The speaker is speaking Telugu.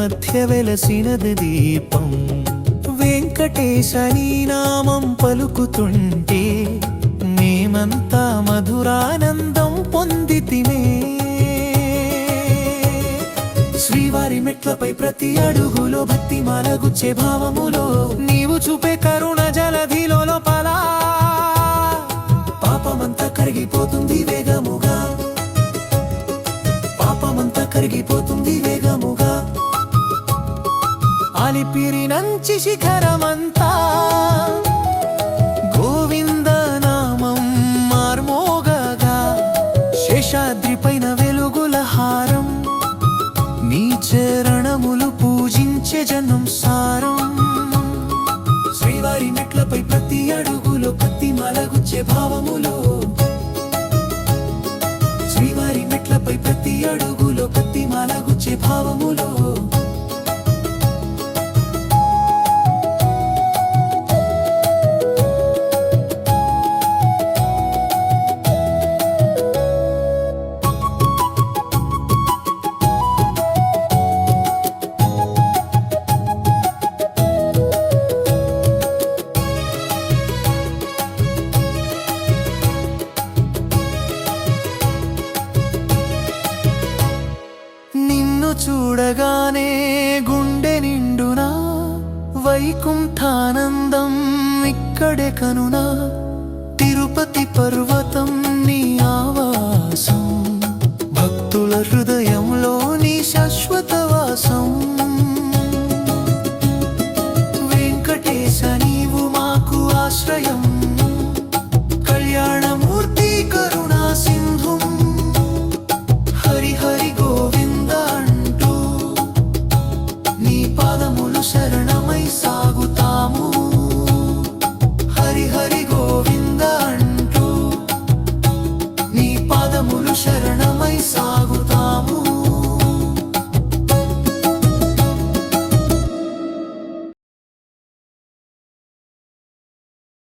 మధ్య వెలసినది దీపం. వెంకటేశ నీ నామం పలుకుతుంటే మేమంతా మధురానందం పొందితిమే. శ్రీవారి మెట్లపై ప్రతి అడుగులో భక్తి మాలగుచ్చే భావములో నీవు చూపే కరుణ జలధిలో లోపల పాపమంతా కరిగిపోతుంది వేగముగా, పాపమంతా కరిగిపోతుంది వేగముగా. అలిపిరి నంచి శిఖరమంతా గోవింద నామం మార్మోగగా, శేషాద్రి పైన వెలుగుల హారం నీ చరణములు పూజించే జనం సారం. శ్రీవారి మెట్లపై ప్రతి అడుగులో భక్తి మాలగుచ్చే భావములో, శ్రీవారి మెట్లపై ప్రతి అడుగులో భక్తి మాలగుచ్చే భావములో. చూడగానే గుండె నిండునా వైకుంఠానందం ఇక్కడే కనునా. తిరుపతి పర్వతం నీ ఆవాసం, భక్తుల హృదయంలో నీ శాశ్వత వాసం. వెంకటేశ నీవు మాకు ఆశ్రయం, కళ్యాణమూర్తి కరుణా సింధుం. హరి హరి గోవింద అంటూ నీ పాదములు శరణమై సాగుతాము. హరి హరి గోవింద అంటూ నీ పాదములు శరణమై సాగు